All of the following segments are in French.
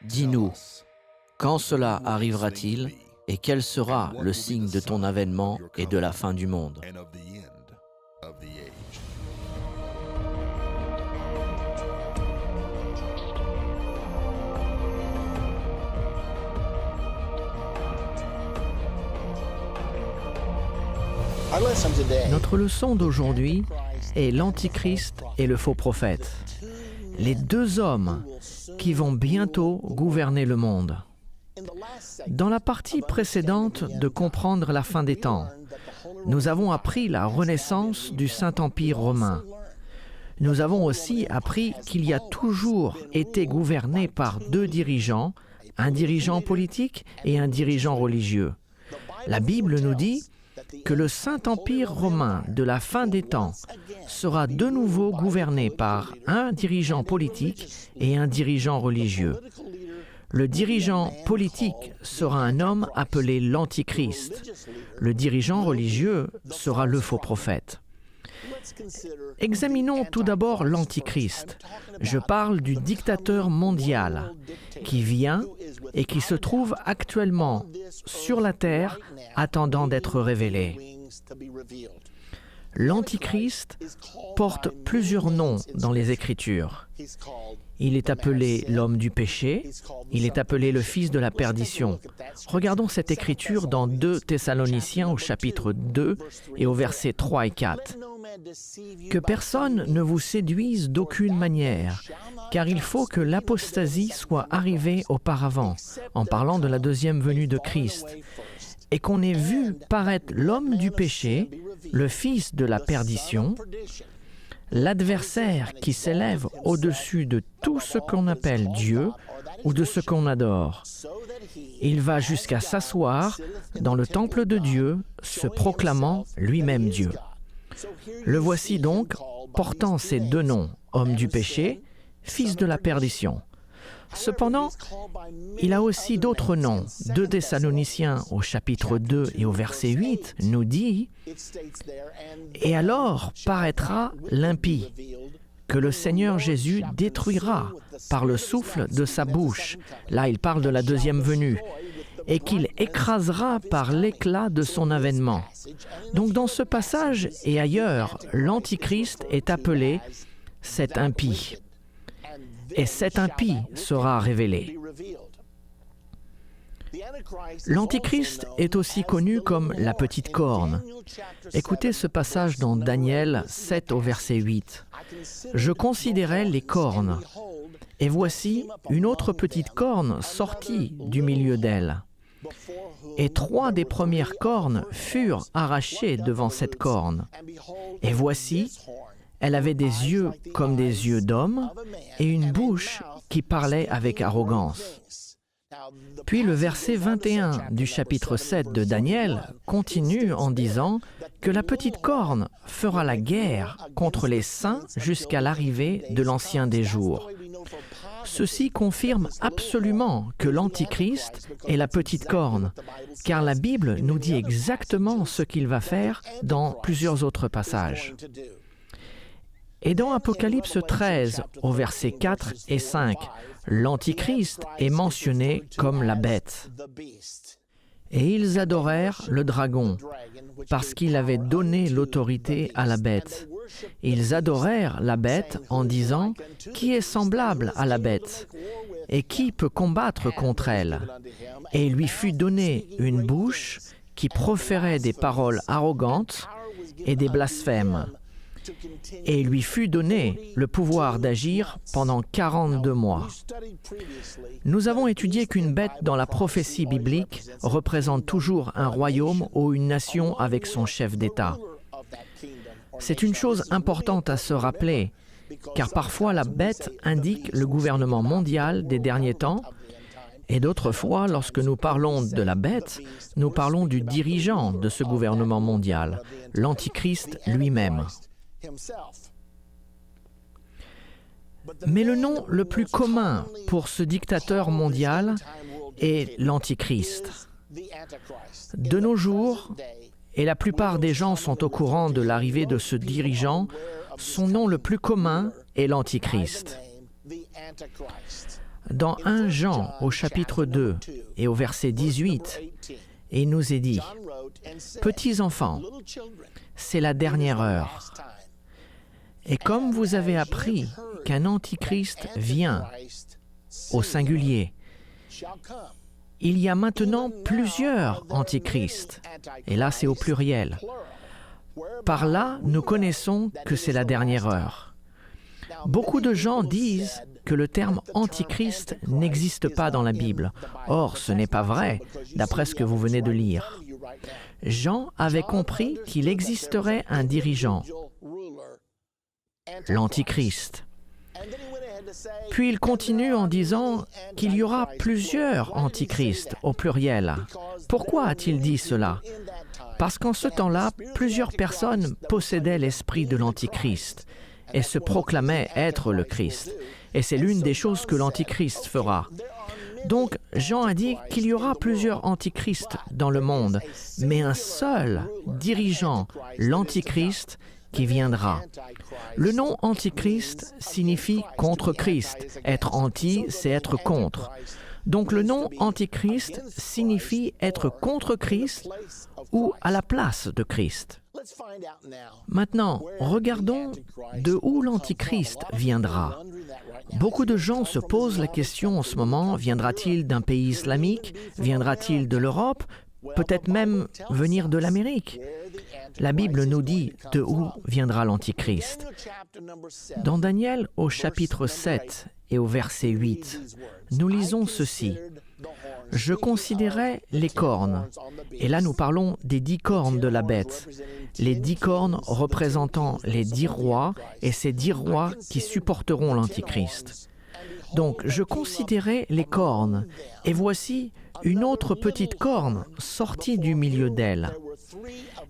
Dis-nous, quand cela arrivera-t-il et quel sera le signe de ton avènement et de la fin du monde? Notre leçon d'aujourd'hui est l'Antichrist et le faux prophète, les deux hommes qui vont bientôt gouverner le monde. Dans la partie précédente de Comprendre la fin des temps, nous avons appris la renaissance du Saint-Empire romain. Nous avons aussi appris qu'il y a toujours été gouverné par deux dirigeants, un dirigeant politique et un dirigeant religieux. La Bible nous dit que le Saint-Empire romain de la fin des temps sera de nouveau gouverné par un dirigeant politique et un dirigeant religieux. Le dirigeant politique sera un homme appelé l'Antichrist. Le dirigeant religieux sera le faux prophète. Examinons tout d'abord l'Antichrist. Je parle du dictateur mondial qui vient et qui se trouve actuellement sur la terre attendant d'être révélé. L'Antichrist porte plusieurs noms dans les Écritures. Il est appelé l'homme du péché, il est appelé le fils de la perdition. Regardons cette écriture dans 2 Thessaloniciens au chapitre 2 et au versets 3 et 4. « Que personne ne vous séduise d'aucune manière, car il faut que l'apostasie soit arrivée auparavant, en parlant de la deuxième venue de Christ, et qu'on ait vu paraître l'homme du péché, le fils de la perdition, l'adversaire qui s'élève au-dessus de tout ce qu'on appelle Dieu ou de ce qu'on adore. Il va jusqu'à s'asseoir dans le temple de Dieu, se proclamant lui-même Dieu. Le voici donc, portant ces deux noms, homme du péché, fils de la perdition. Cependant, il a aussi d'autres noms. 2 Thessaloniciens au chapitre 2 et au verset 8 nous dit « Et alors paraîtra l'impie, que le Seigneur Jésus détruira par le souffle de sa bouche. » Là, il parle de la deuxième venue. « Et qu'il écrasera par l'éclat de son avènement. » Donc dans ce passage et ailleurs, l'Antichrist est appelé cet impie. Et cet impie sera révélé. L'Antichrist est aussi connu comme la petite corne. Écoutez ce passage dans Daniel 7 au verset 8. « Je considérais les cornes, et voici une autre petite corne sortie du milieu d'elle. Et 3 des premières cornes furent arrachées devant cette corne. Et voici, elle avait des yeux comme des yeux d'homme et une bouche qui parlait avec arrogance. » Puis le verset 21 du chapitre 7 de Daniel continue en disant que la petite corne fera la guerre contre les saints jusqu'à l'arrivée de l'Ancien des jours. Ceci confirme absolument que l'Antichrist est la petite corne, car la Bible nous dit exactement ce qu'il va faire dans plusieurs autres passages. Et dans Apocalypse 13, au verset 4 et 5, l'Antichrist est mentionné comme la bête. « Et ils adorèrent le dragon, parce qu'il avait donné l'autorité à la bête. Ils adorèrent la bête en disant « Qui est semblable à la bête? Et qui peut combattre contre elle? » Et il lui fut donné une bouche qui proférait des paroles arrogantes et des blasphèmes. Et il lui fut donné le pouvoir d'agir pendant 42 mois. Nous avons étudié qu'une bête dans la prophétie biblique représente toujours un royaume ou une nation avec son chef d'État. C'est une chose importante à se rappeler, car parfois la bête indique le gouvernement mondial des derniers temps, Et d'autres fois, lorsque nous parlons de la bête, nous parlons du dirigeant de ce gouvernement mondial, l'Antichrist lui-même. Mais le nom le plus commun pour ce dictateur mondial est l'Antichrist. De nos jours, et la plupart des gens sont au courant de l'arrivée de ce dirigeant, son nom le plus commun est l'Antichrist. Dans 1 Jean, au chapitre 2 et au verset 18, il nous est dit « Petits enfants, c'est la dernière heure. Et comme vous avez appris qu'un Antichrist vient, au singulier, il y a maintenant plusieurs Antichrists, et là c'est au pluriel. Par là, nous connaissons que c'est la dernière heure. Beaucoup de gens disent que le terme Antichrist n'existe pas dans la Bible. Or, ce n'est pas vrai, d'après ce que vous venez de lire. Jean avait compris qu'il existerait un dirigeant, l'Antichrist. Puis il continue en disant qu'il y aura plusieurs Antichrists au pluriel. Pourquoi a-t-il dit cela? Parce qu'en ce temps-là, plusieurs personnes possédaient l'esprit de l'Antichrist et se proclamaient être le Christ. Et c'est l'une des choses que l'Antichrist fera. Donc, Jean a dit qu'il y aura plusieurs Antichrists dans le monde, mais un seul dirigeant, l'Antichrist, qui viendra. Le nom Antichrist signifie contre Christ. Être anti, c'est être contre. Donc le nom Antichrist signifie être contre Christ ou à la place de Christ. Maintenant, regardons de où l'Antichrist viendra. Beaucoup de gens se posent la question en ce moment, viendra-t-il d'un pays islamique? Viendra-t-il de l'Europe? Peut-être même venir de l'Amérique. La Bible nous dit de où viendra l'Antichrist. Dans Daniel, au chapitre 7 et au verset 8, nous lisons ceci. « Je considérais les cornes. » Et là, nous parlons des 10 cornes de la bête. Les 10 cornes représentant les 10 rois et ces 10 rois qui supporteront l'Antichrist. Donc, je considérais les cornes, et voici une autre petite corne sortie du milieu d'elle.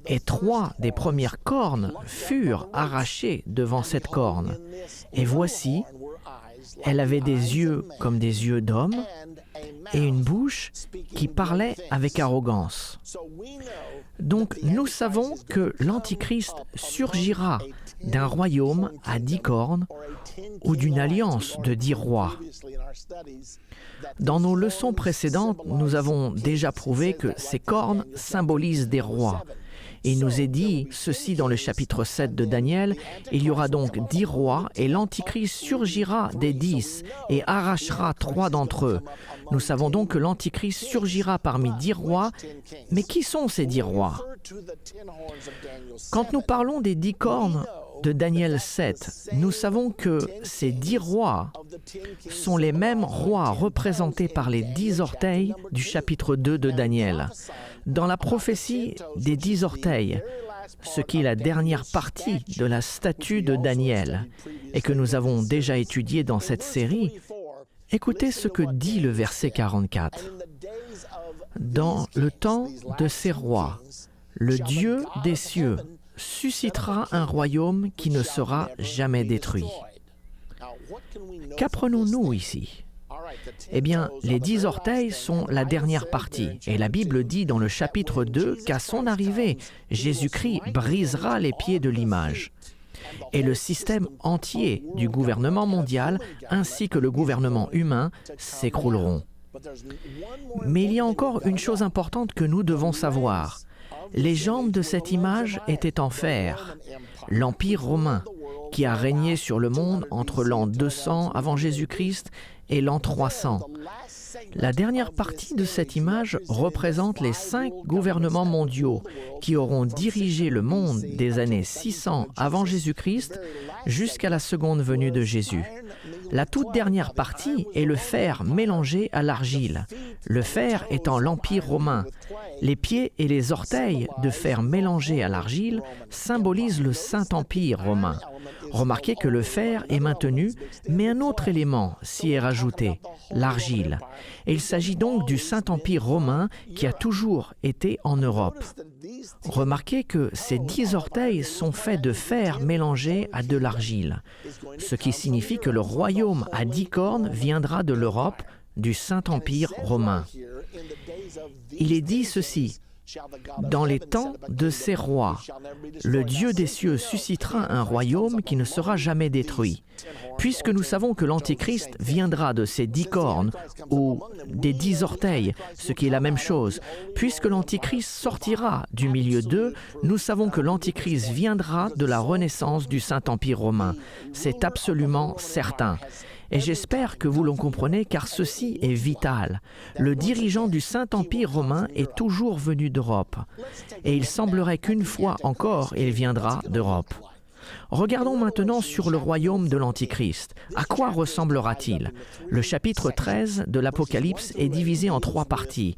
Et 3 des premières cornes furent arrachées devant cette corne. Et voici, elle avait des yeux comme des yeux d'homme et une bouche qui parlait avec arrogance. Donc nous savons que l'Antichrist surgira d'un royaume à 10 cornes ou d'une alliance de 10 rois. Dans nos leçons précédentes, nous avons déjà prouvé que ces cornes symbolisent des rois. Il nous est dit ceci dans le chapitre 7 de Daniel, « Il y aura donc 10 rois, et l'Antichrist surgira des 10 et arrachera 3 d'entre eux. » Nous savons donc que l'Antichrist surgira parmi 10 rois, mais qui sont ces 10 rois? Quand nous parlons des 10 cornes de Daniel 7, nous savons que ces 10 rois sont les mêmes rois représentés par les 10 orteils du chapitre 2 de Daniel. Dans la prophétie des 10 orteils, ce qui est la dernière partie de la statue de Daniel et que nous avons déjà étudié dans cette série, écoutez ce que dit le verset 44. « Dans le temps de ces rois, le Dieu des cieux suscitera un royaume qui ne sera jamais détruit. » Qu'apprenons-nous ici? Eh bien, les 10 orteils sont la dernière partie. Et la Bible dit dans le chapitre 2 qu'à son arrivée, Jésus-Christ brisera les pieds de l'image. Et le système entier du gouvernement mondial ainsi que le gouvernement humain s'écrouleront. Mais il y a encore une chose importante que nous devons savoir. Les jambes de cette image étaient en fer. L'Empire romain, qui a régné sur le monde entre l'an 200 avant Jésus-Christ et l'an 300. La dernière partie de cette image représente les 5 gouvernements mondiaux qui auront dirigé le monde des années 600 avant Jésus-Christ jusqu'à la seconde venue de Jésus. La toute dernière partie est le fer mélangé à l'argile, le fer étant l'Empire romain, Les pieds et les orteils de fer mélangés à l'argile symbolisent le Saint-Empire romain. Remarquez que le fer est maintenu, mais un autre élément s'y est rajouté, l'argile. Et il s'agit donc du Saint-Empire romain qui a toujours été en Europe. Remarquez que ces 10 orteils sont faits de fer mélangé à de l'argile, ce qui signifie que le royaume à 10 cornes viendra de l'Europe, du Saint-Empire romain. Il est dit ceci: dans les temps de ces rois, le Dieu des cieux suscitera un royaume qui ne sera jamais détruit. Puisque nous savons que l'Antichrist viendra de ces 10 cornes ou des 10 orteils, ce qui est la même chose, puisque l'Antichrist sortira du milieu d'eux, nous savons que l'Antichrist viendra de la renaissance du Saint-Empire romain. C'est absolument certain. Et j'espère que vous le comprenez car ceci est vital. Le dirigeant du Saint-Empire romain est toujours venu d'Europe. Et il semblerait qu'une fois encore, il viendra d'Europe. Regardons maintenant sur le royaume de l'Antichrist. À quoi ressemblera-t-il? Le chapitre 13 de l'Apocalypse est divisé en 3 parties.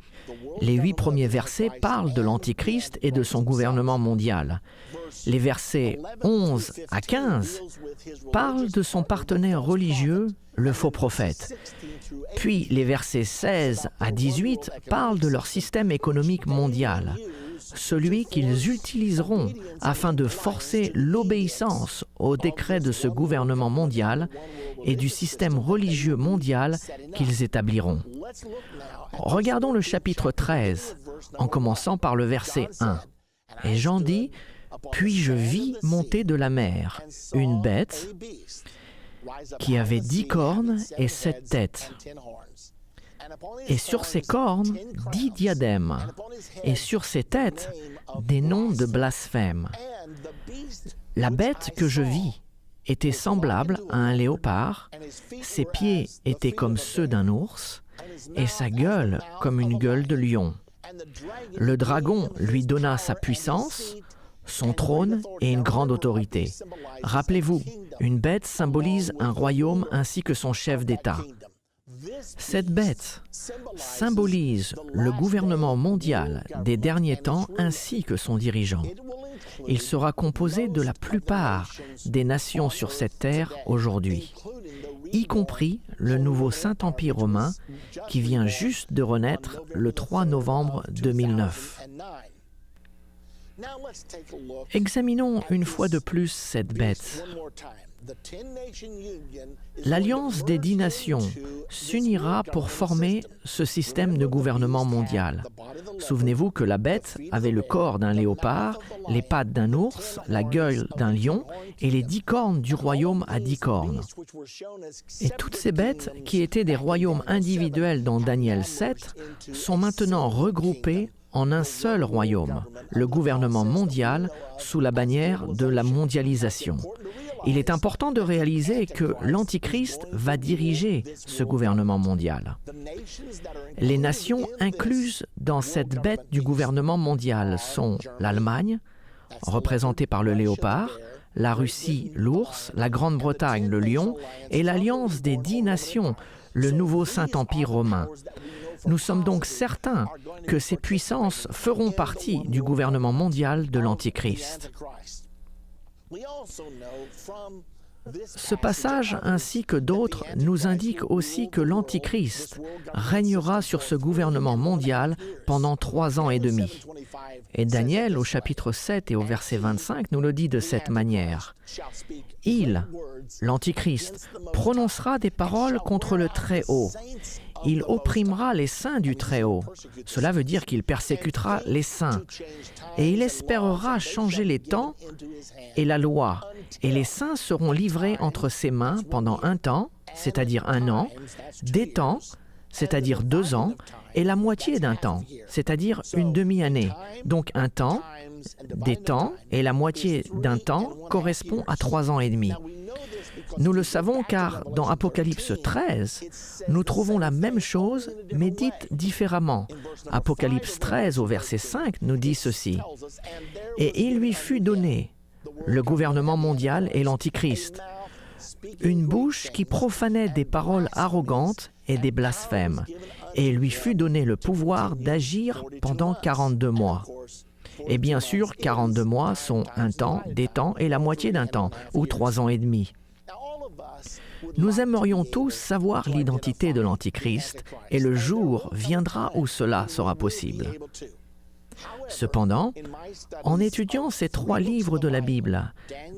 Les 8 premiers versets parlent de l'Antichrist et de son gouvernement mondial. Les versets 11 à 15 parlent de son partenaire religieux, le faux prophète. Puis les versets 16 à 18 parlent de leur système économique mondial, celui qu'ils utiliseront afin de forcer l'obéissance aux décrets de ce gouvernement mondial et du système religieux mondial qu'ils établiront. Regardons le chapitre 13, en commençant par le verset 1. Et Jean dit: « Puis je vis monter de la mer une bête qui avait 10 cornes et 7 têtes. Et sur ses cornes, 10 diadèmes, et sur ses têtes, des noms de blasphème. La bête que je vis était semblable à un léopard, ses pieds étaient comme ceux d'un ours, et sa gueule comme une gueule de lion. Le dragon lui donna sa puissance, son trône et une grande autorité. Rappelez-vous, une bête symbolise un royaume ainsi que son chef d'État. Cette bête symbolise le gouvernement mondial des derniers temps ainsi que son dirigeant. Il sera composé de la plupart des nations sur cette terre aujourd'hui, y compris le nouveau Saint-Empire romain qui vient juste de renaître le 3 novembre 2009. Examinons une fois de plus cette bête. L'Alliance des 10 nations s'unira pour former ce système de gouvernement mondial. Souvenez-vous que la bête avait le corps d'un léopard, les pattes d'un ours, la gueule d'un lion et les 10 cornes du royaume à 10 cornes. Et toutes ces bêtes, qui étaient des royaumes individuels dans Daniel 7, sont maintenant regroupées en un seul royaume, le gouvernement mondial sous la bannière de la mondialisation. Il est important de réaliser que l'Antichrist va diriger ce gouvernement mondial. Les nations incluses dans cette bête du gouvernement mondial sont l'Allemagne, représentée par le léopard, la Russie, l'ours, la Grande-Bretagne, le lion, et l'Alliance des 10 nations, le nouveau Saint-Empire romain. Nous sommes donc certains que ces puissances feront partie du gouvernement mondial de l'Antichrist. Ce passage, ainsi que d'autres, nous indique aussi que l'Antichrist régnera sur ce gouvernement mondial pendant 3 ans et demi. Et Daniel, au chapitre 7 et au verset 25, nous le dit de cette manière. Il, l'Antichrist, prononcera des paroles contre le Très-Haut. Il opprimera les saints du Très-Haut. Cela veut dire qu'il persécutera les saints. Et il espérera changer les temps et la loi. Et les saints seront livrés entre ses mains pendant un temps, c'est-à-dire 1 an, des temps, c'est-à-dire 2 ans, et la moitié d'un temps, c'est-à-dire une demi-année. Donc un temps, des temps, et la moitié d'un temps correspond à 3 ans et demi. Nous le savons car dans Apocalypse 13, nous trouvons la même chose, mais dite différemment. Apocalypse 13 au verset 5 nous dit ceci. « Et il lui fut donné, le gouvernement mondial et l'Antichrist, une bouche qui profanait des paroles arrogantes et des blasphèmes. et lui fut donné le pouvoir d'agir pendant 42 mois. Et bien sûr, 42 mois sont un temps, des temps et la moitié d'un temps, ou 3 ans et demi. Nous aimerions tous savoir l'identité de l'Antichrist et le jour viendra où cela sera possible. Cependant, en étudiant ces 3 livres de la Bible,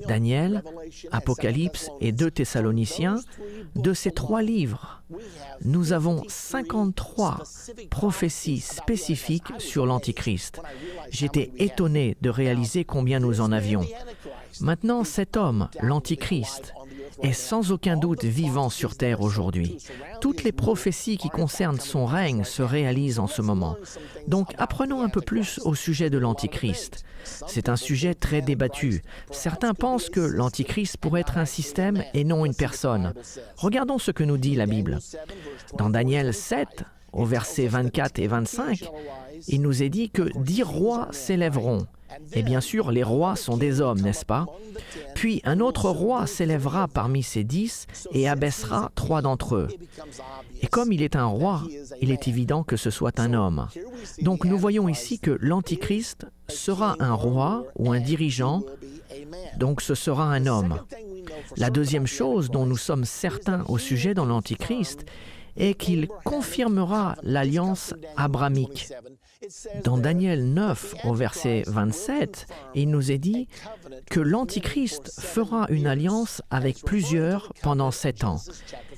Daniel, Apocalypse et 2 Thessaloniciens, de ces 3 livres, nous avons 53 prophéties spécifiques sur l'Antichrist. J'étais étonné de réaliser combien nous en avions. Maintenant, cet homme, l'Antichrist, est sans aucun doute vivant sur terre aujourd'hui. Toutes les prophéties qui concernent son règne se réalisent en ce moment. Donc, apprenons un peu plus au sujet de l'Antichrist. C'est un sujet très débattu. Certains pensent que l'Antichrist pourrait être un système et non une personne. Regardons ce que nous dit la Bible. Dans Daniel 7, au verset 24 et 25, il nous est dit que 10 rois s'élèveront. Et bien sûr, les rois sont des hommes, n'est-ce pas? Puis un autre roi s'élèvera parmi ces 10 et abaissera 3 d'entre eux. Et comme il est un roi, il est évident que ce soit un homme. Donc nous voyons ici que l'Antichrist sera un roi ou un dirigeant, donc ce sera un homme. La deuxième chose dont nous sommes certains au sujet de l'Antichrist est qu'il confirmera l'alliance abramique. Dans Daniel 9, au verset 27, il nous est dit que l'Antichrist fera une alliance avec plusieurs pendant 7 ans.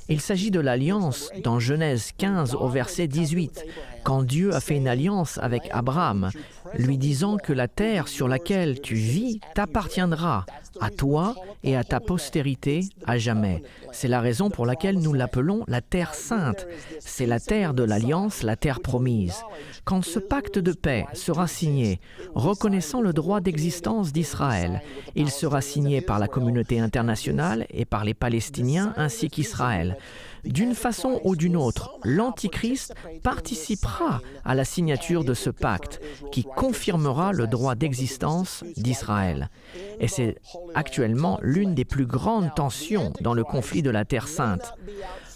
Il s'agit de l'alliance dans Genèse 15, au verset 18, quand Dieu a fait une alliance avec Abraham, lui disant que la terre sur laquelle tu vis t'appartiendra, à toi et à ta postérité à jamais. C'est la raison pour laquelle nous l'appelons la terre sainte. C'est la terre de l'alliance, la terre promise. Quand ce pacte de paix sera signé, reconnaissant le droit d'existence d'Israël, il sera signé par la communauté internationale et par les Palestiniens ainsi qu'Israël. D'une façon ou d'une autre, l'Antichrist participera à la signature de ce pacte qui confirmera le droit d'existence d'Israël. Et c'est actuellement l'une des plus grandes tensions dans le conflit de la Terre Sainte.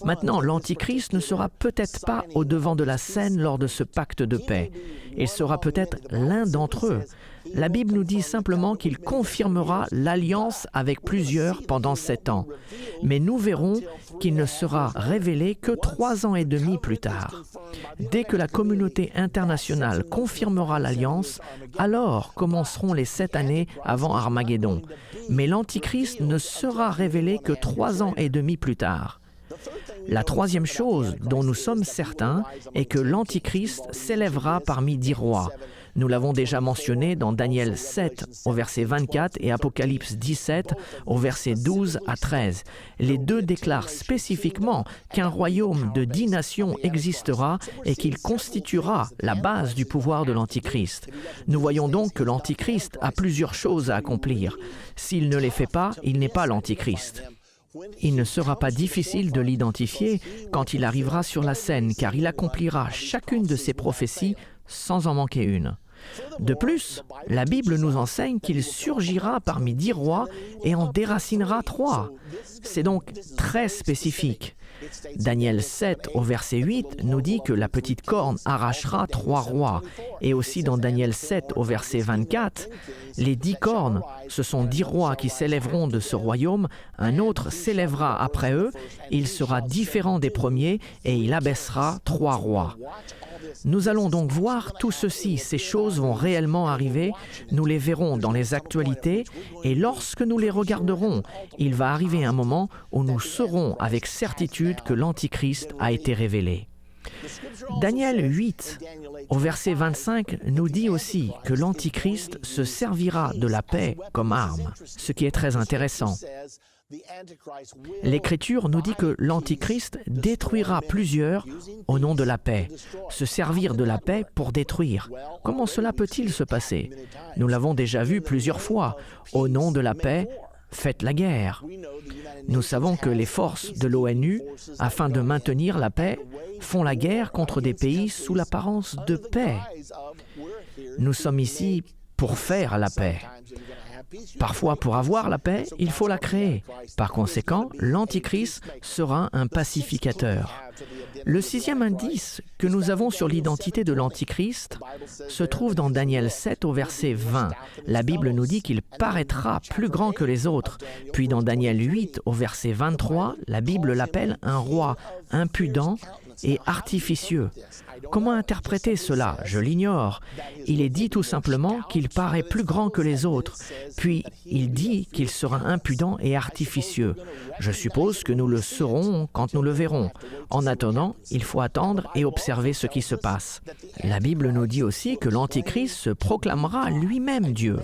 Maintenant, l'Antichrist ne sera peut-être pas au devant de la scène lors de ce pacte de paix. Il sera peut-être l'un d'entre eux. La Bible nous dit simplement qu'il confirmera l'alliance avec plusieurs pendant 7 ans. Mais nous verrons qu'il ne sera révélé que 3 ans et demi plus tard. Dès que la communauté internationale confirmera l'alliance, alors commenceront les 7 années avant Armageddon. Mais l'Antichrist ne sera révélé que 3 ans et demi plus tard. La troisième chose dont nous sommes certains est que l'Antichrist s'élèvera parmi 10 rois. Nous l'avons déjà mentionné dans Daniel 7 au verset 24 et Apocalypse 17 au verset 12 à 13. Les deux déclarent spécifiquement qu'un royaume de 10 nations existera et qu'il constituera la base du pouvoir de l'Antichrist. Nous voyons donc que l'Antichrist a plusieurs choses à accomplir. S'il ne les fait pas, il n'est pas l'Antichrist. Il ne sera pas difficile de l'identifier quand il arrivera sur la scène, car il accomplira chacune de ses prophéties sans en manquer une. De plus, la Bible nous enseigne qu'il surgira parmi 10 rois et en déracinera 3. C'est donc très spécifique. Daniel 7 au verset 8 nous dit que la petite corne arrachera 3 rois. Et aussi dans Daniel 7 au verset 24, les 10 cornes, ce sont 10 rois qui s'élèveront de ce royaume, un autre s'élèvera après eux, il sera différent des premiers et il abaissera 3 rois. Nous allons donc voir tout ceci, ces choses vont réellement arriver, nous les verrons dans les actualités et lorsque nous les regarderons, il va arriver un moment où nous saurons avec certitude que l'Antichrist a été révélé. Daniel 8, au verset 25, nous dit aussi que l'Antichrist se servira de la paix comme arme, ce qui est très intéressant. L'Écriture nous dit que l'Antichrist détruira plusieurs au nom de la paix. Se servir de la paix pour détruire. Comment cela peut-il se passer? Nous l'avons déjà vu plusieurs fois. Au nom de la paix, faites la guerre. Nous savons que les forces de l'ONU, afin de maintenir la paix, font la guerre contre des pays sous l'apparence de paix. Nous sommes ici pour faire la paix. Parfois, pour avoir la paix, il faut la créer. Par conséquent, l'Antichrist sera un pacificateur. Le sixième indice que nous avons sur l'identité de l'Antichrist se trouve dans Daniel 7 au verset 20. La Bible nous dit qu'il paraîtra plus grand que les autres. Puis dans Daniel 8 au verset 23, la Bible l'appelle un roi impudent et artificieux. Comment interpréter cela? Je l'ignore. Il est dit tout simplement qu'il paraît plus grand que les autres, puis il dit qu'il sera impudent et artificieux. Je suppose que nous le saurons quand nous le verrons. En attendant, il faut attendre et observer ce qui se passe. La Bible nous dit aussi que l'Antichrist se proclamera lui-même Dieu.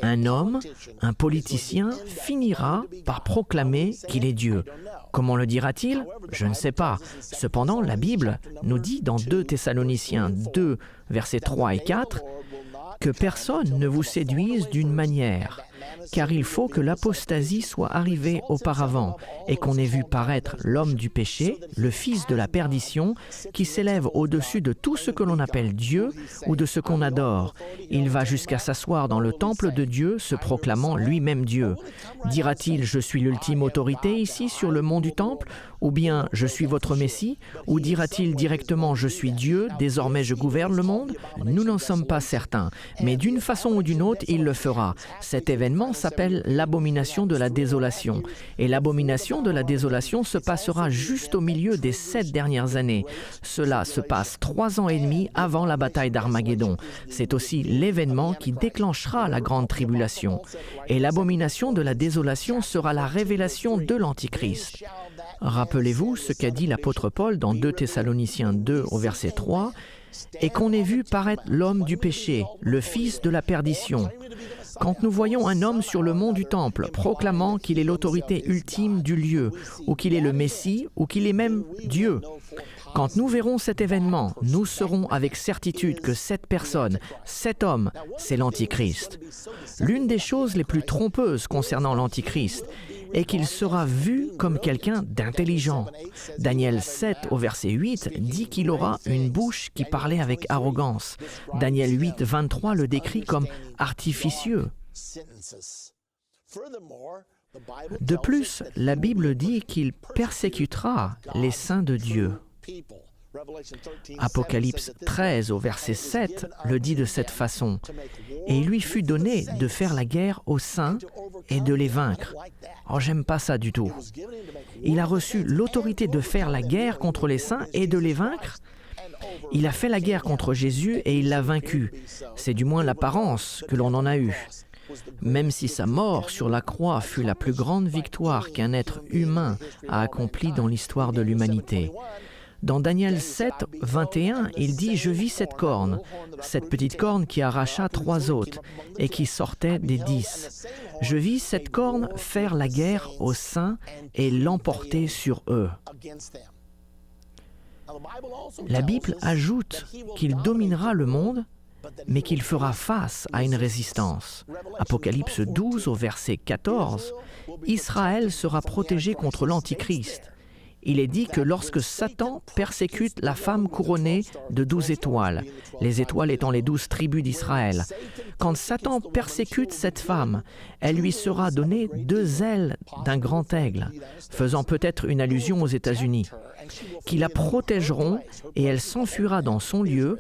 Un homme, un politicien, finira par proclamer qu'il est Dieu. Comment le dira-t-il? Je ne sais pas. Cependant, la Bible nous dit dans 2 Thessaloniciens 2, versets 3 et 4, que personne ne vous séduise d'une manière, car il faut que l'apostasie soit arrivée auparavant et qu'on ait vu paraître l'homme du péché, le fils de la perdition, qui s'élève au-dessus de tout ce que l'on appelle Dieu ou de ce qu'on adore. Il va jusqu'à s'asseoir dans le temple de Dieu, se proclamant lui-même Dieu. Dira-t-il « Je suis l'ultime autorité ici sur le mont du temple » ou bien « Je suis votre Messie » ou dira-t-il directement « Je suis Dieu, désormais je gouverne le monde » Nous n'en sommes pas certains, mais d'une façon ou d'une autre, il le fera. Cet événement s'appelle l'abomination de la désolation. Et l'abomination de la désolation se passera juste au milieu des 7 dernières années. Cela se passe 3 ans et demi avant la bataille d'Armageddon. C'est aussi l'événement qui déclenchera la grande tribulation. Et l'abomination de la désolation sera la révélation de l'Antichrist. Rappelez-vous ce qu'a dit l'apôtre Paul dans 2 Thessaloniciens 2 au verset 3, « Et qu'on ait vu paraître l'homme du péché, le fils de la perdition. » Quand nous voyons un homme sur le mont du Temple proclamant qu'il est l'autorité ultime du lieu, ou qu'il est le Messie, ou qu'il est même Dieu, quand nous verrons cet événement, nous saurons avec certitude que cette personne, cet homme, c'est l'Antichrist. L'une des choses les plus trompeuses concernant l'Antichrist est qu'il sera vu comme quelqu'un d'intelligent. Daniel 7 au verset 8 dit qu'il aura une bouche qui parlait avec arrogance. Daniel 8, 23 le décrit comme artificieux. De plus, la Bible dit qu'il persécutera les saints de Dieu. Apocalypse 13 au verset 7 le dit de cette façon. « Et il lui fut donné de faire la guerre aux saints et de les vaincre. » Oh, j'aime pas ça du tout. Il a reçu l'autorité de faire la guerre contre les saints et de les vaincre. Il a fait la guerre contre Jésus et il l'a vaincu. C'est du moins l'apparence que l'on en a eue. Même si sa mort sur la croix fut la plus grande victoire qu'un être humain a accomplie dans l'histoire de l'humanité. Dans Daniel 7, 21, il dit « Je vis cette corne, cette petite corne qui arracha 3 autres et qui sortait des 10. Je vis cette corne faire la guerre aux saints et l'emporter sur eux. » La Bible ajoute qu'il dominera le monde, mais qu'il fera face à une résistance. Apocalypse 12 au verset 14, Israël sera protégé contre l'Antichrist. Il est dit que lorsque Satan persécute la femme couronnée de 12 étoiles, les étoiles étant les 12 tribus d'Israël, quand Satan persécute cette femme, elle lui sera donnée 2 ailes d'un grand aigle, faisant peut-être une allusion aux États-Unis, qui la protégeront et elle s'enfuira dans son lieu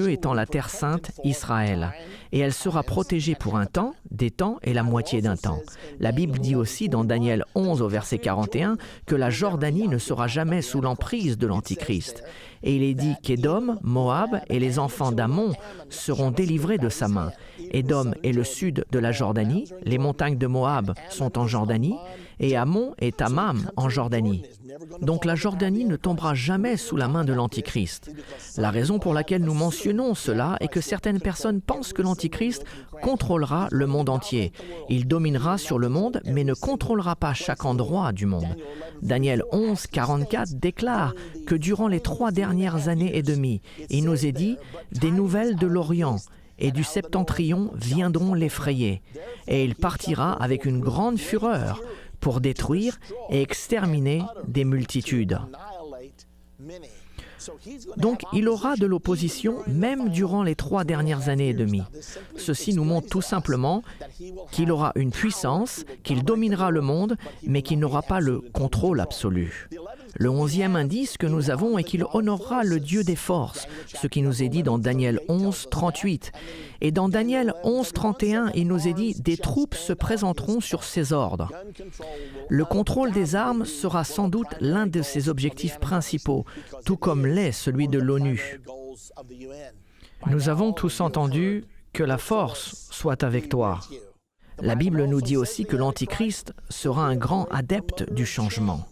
étant la terre sainte, Israël. Et elle sera protégée pour un temps, des temps et la moitié d'un temps. La Bible dit aussi dans Daniel 11 au verset 41 que la Jordanie ne sera jamais sous l'emprise de l'Antichrist. Et il est dit qu'Édom, Moab et les enfants d'Ammon seront délivrés de sa main. Édom est le sud de la Jordanie, les montagnes de Moab sont en Jordanie, et Ammon et Tamam en Jordanie. Donc la Jordanie ne tombera jamais sous la main de l'Antichrist. La raison pour laquelle nous mentionnons cela est que certaines personnes pensent que l'Antichrist contrôlera le monde entier. Il dominera sur le monde, mais ne contrôlera pas chaque endroit du monde. Daniel 11, 44 déclare que durant les 3 dernières années et demie, il nous est dit « Des nouvelles de l'Orient » et du septentrion viendront l'effrayer. Et il partira avec une grande fureur pour détruire et exterminer des multitudes. Donc il aura de l'opposition même durant les 3 dernières années et demie. Ceci nous montre tout simplement qu'il aura une puissance, qu'il dominera le monde, mais qu'il n'aura pas le contrôle absolu. Le 11e indice que nous avons est qu'il honorera le Dieu des forces, ce qui nous est dit dans Daniel 11, 38. Et dans Daniel 11, 31, il nous est dit « Des troupes se présenteront sur ses ordres ». Le contrôle des armes sera sans doute l'un de ses objectifs principaux, tout comme l'est celui de l'ONU. Nous avons tous entendu « Que la force soit avec toi ». La Bible nous dit aussi que l'Antichrist sera un grand adepte du changement.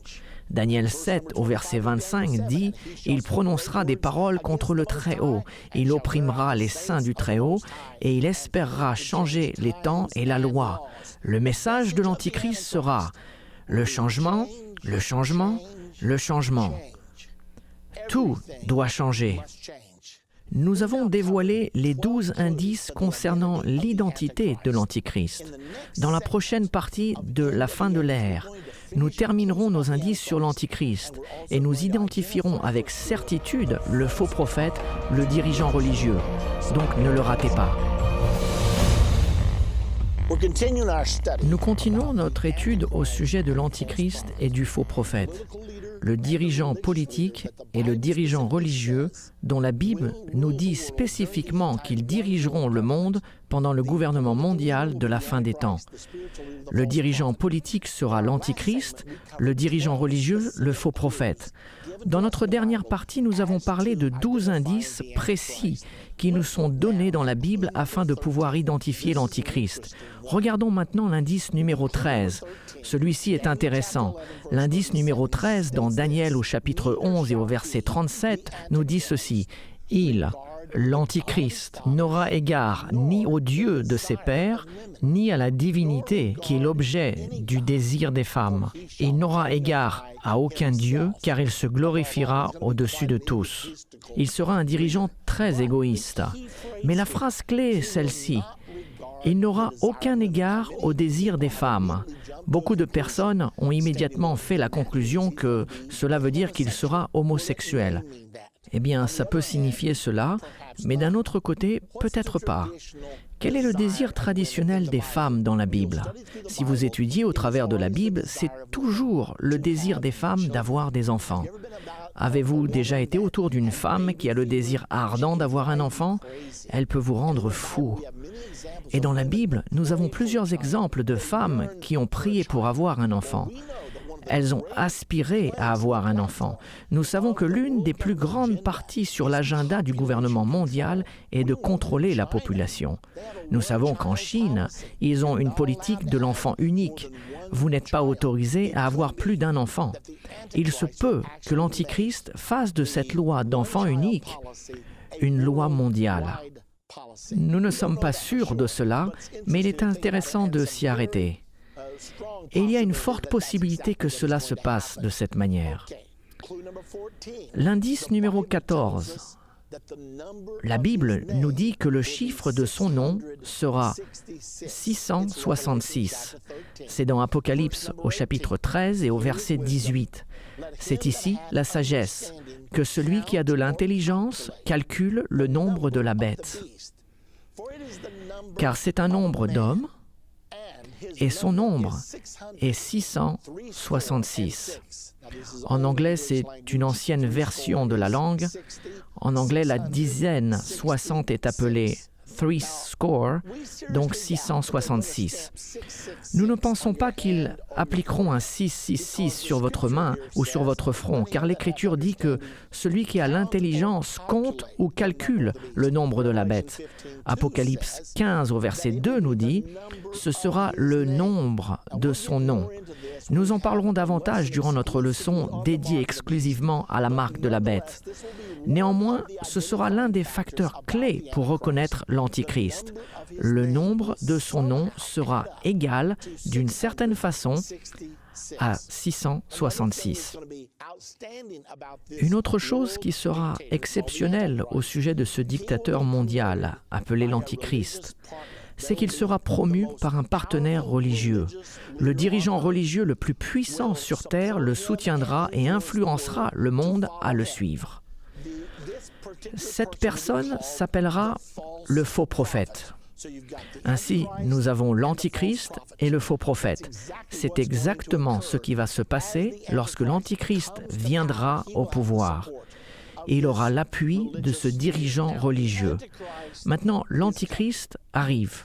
Daniel 7, au verset 25, dit « Il prononcera des paroles contre le Très-Haut, il opprimera les saints du Très-Haut, et il espérera changer les temps et la loi. » Le message de l'Antichrist sera « Le changement, le changement, le changement. » Tout doit changer. Nous avons dévoilé les 12 indices concernant l'identité de l'Antichrist. Dans la prochaine partie de la fin de l'ère, nous terminerons nos indices sur l'Antichrist et nous identifierons avec certitude le faux prophète, le dirigeant religieux. Donc ne le ratez pas. Nous continuons notre étude au sujet de l'Antichrist et du faux prophète, le dirigeant politique et le dirigeant religieux dont la Bible nous dit spécifiquement qu'ils dirigeront le monde pendant le gouvernement mondial de la fin des temps. Le dirigeant politique sera l'Antichrist, le dirigeant religieux, le faux prophète. Dans notre dernière partie, nous avons parlé de 12 indices précis qui nous sont donnés dans la Bible afin de pouvoir identifier l'Antichrist. Regardons maintenant l'indice numéro 13. Celui-ci est intéressant. L'indice numéro 13 dans Daniel au chapitre 11 et au verset 37 nous dit ceci. L'Antichrist n'aura égard ni au Dieu de ses pères, ni à la divinité qui est l'objet du désir des femmes. Il n'aura égard à aucun Dieu, car il se glorifiera au-dessus de tous. Il sera un dirigeant très égoïste. Mais la phrase clé est celle-ci. Il n'aura aucun égard au désir des femmes. Beaucoup de personnes ont immédiatement fait la conclusion que cela veut dire qu'il sera homosexuel. Eh bien, ça peut signifier cela, mais d'un autre côté, peut-être pas. Quel est le désir traditionnel des femmes dans la Bible? Si vous étudiez au travers de la Bible, c'est toujours le désir des femmes d'avoir des enfants. Avez-vous déjà été autour d'une femme qui a le désir ardent d'avoir un enfant? Elle peut vous rendre fou. Et dans la Bible, nous avons plusieurs exemples de femmes qui ont prié pour avoir un enfant. Elles ont aspiré à avoir un enfant. Nous savons que l'une des plus grandes parties sur l'agenda du gouvernement mondial est de contrôler la population. Nous savons qu'en Chine, ils ont une politique de l'enfant unique. Vous n'êtes pas autorisé à avoir plus d'un enfant. Il se peut que l'Antichrist fasse de cette loi d'enfant unique une loi mondiale. Nous ne sommes pas sûrs de cela, mais il est intéressant de s'y arrêter. Et il y a une forte possibilité que cela se passe de cette manière. L'indice numéro 14. La Bible nous dit que le chiffre de son nom sera 666. C'est dans Apocalypse au chapitre 13 et au verset 18. C'est ici la sagesse, que celui qui a de l'intelligence calcule le nombre de la bête. Car c'est un nombre d'hommes, et son nombre est 666. En anglais, c'est une ancienne version de la langue. En anglais, la dizaine 60 est appelée threescore, donc 666. Nous ne pensons pas qu'ils appliqueront un 666 sur votre main ou sur votre front, car l'Écriture dit que celui qui a l'intelligence compte ou calcule le nombre de la bête. Apocalypse 15 au verset 2 nous dit « Ce sera le nombre de son nom ». Nous en parlerons davantage durant notre leçon dédiée exclusivement à la marque de la bête. Néanmoins, ce sera l'un des facteurs clés pour reconnaître l'Antichrist. Le nombre de son nom sera égal, d'une certaine façon, à 666. Une autre chose qui sera exceptionnelle au sujet de ce dictateur mondial, appelé l'Antichrist, c'est qu'il sera promu par un partenaire religieux. Le dirigeant religieux le plus puissant sur Terre le soutiendra et influencera le monde à le suivre. Cette personne s'appellera le faux prophète. Ainsi, nous avons l'Antichrist et le faux prophète. C'est exactement ce qui va se passer lorsque l'Antichrist viendra au pouvoir. Et il aura l'appui de ce dirigeant religieux. Maintenant, l'Antichrist arrive.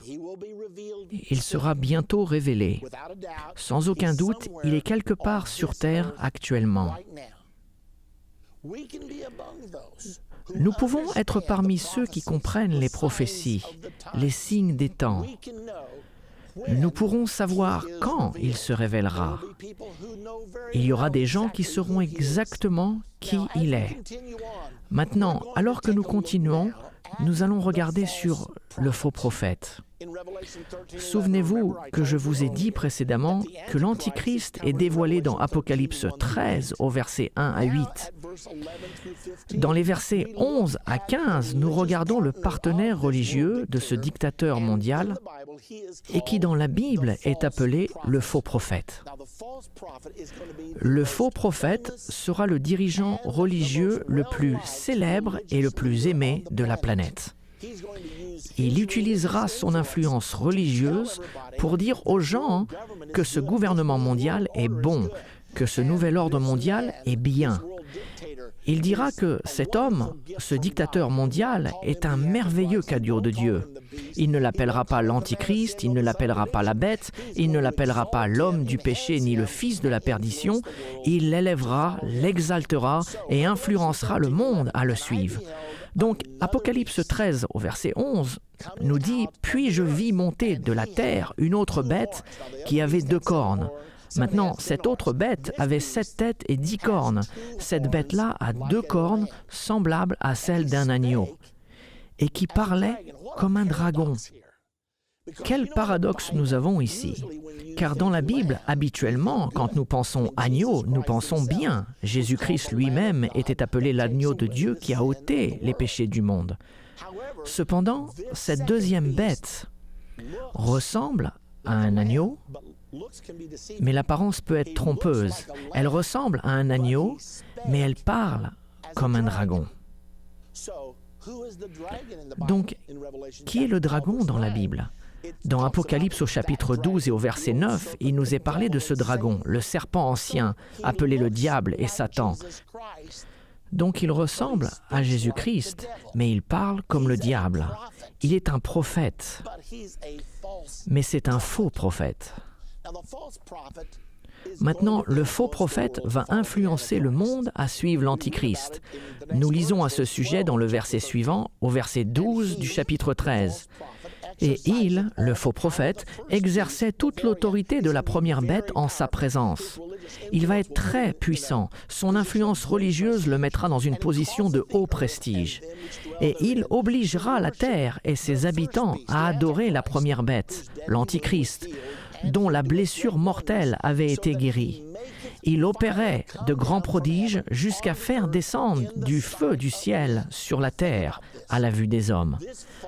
Il sera bientôt révélé. Sans aucun doute, il est quelque part sur terre actuellement. Nous pouvons être parmi ceux qui comprennent les prophéties, les signes des temps. Nous pourrons savoir quand il se révélera. Il y aura des gens qui sauront exactement qui il est. Maintenant, alors que nous continuons, nous allons regarder sur le faux prophète. Souvenez-vous que je vous ai dit précédemment que l'Antichrist est dévoilé dans Apocalypse 13 au verset 1 à 8. Dans les versets 11 à 15, nous regardons le partenaire religieux de ce dictateur mondial et qui dans la Bible est appelé le faux prophète. Le faux prophète sera le dirigeant religieux le plus célèbre et le plus aimé de la planète. Il utilisera son influence religieuse pour dire aux gens que ce gouvernement mondial est bon, que ce nouvel ordre mondial est bien. Il dira que cet homme, ce dictateur mondial, est un merveilleux cadeau de Dieu. Il ne l'appellera pas l'Antichrist, il ne l'appellera pas la bête, il ne l'appellera pas l'homme du péché ni le fils de la perdition. Il l'élèvera, l'exaltera et influencera le monde à le suivre. Donc, Apocalypse 13 au verset 11 nous dit « Puis je vis monter de la terre une autre bête qui avait 2 cornes. Maintenant, cette autre bête avait 7 têtes et 10 cornes. Cette bête-là a 2 cornes semblables à celles d'un agneau et qui parlait comme un dragon. » Quel paradoxe nous avons ici! Car dans la Bible, habituellement, quand nous pensons agneau, nous pensons bien. Jésus-Christ lui-même était appelé l'agneau de Dieu qui a ôté les péchés du monde. Cependant, cette deuxième bête ressemble à un agneau, mais l'apparence peut être trompeuse. Elle ressemble à un agneau, mais elle parle comme un dragon. Donc, qui est le dragon dans la Bible? Dans Apocalypse au chapitre 12 et au verset 9, il nous est parlé de ce dragon, le serpent ancien, appelé le diable et Satan. Donc il ressemble à Jésus-Christ, mais il parle comme le diable. Il est un prophète, mais c'est un faux prophète. Maintenant, le faux prophète va influencer le monde à suivre l'Antichrist. Nous lisons à ce sujet dans le verset suivant, au verset 12 du chapitre 13. Et il, le faux prophète, exerçait toute l'autorité de la première bête en sa présence. Il va être très puissant. Son influence religieuse le mettra dans une position de haut prestige. Et il obligera la terre et ses habitants à adorer la première bête, l'Antichrist, dont la blessure mortelle avait été guérie. Il opérait de grands prodiges jusqu'à faire descendre du feu du ciel sur la terre à la vue des hommes.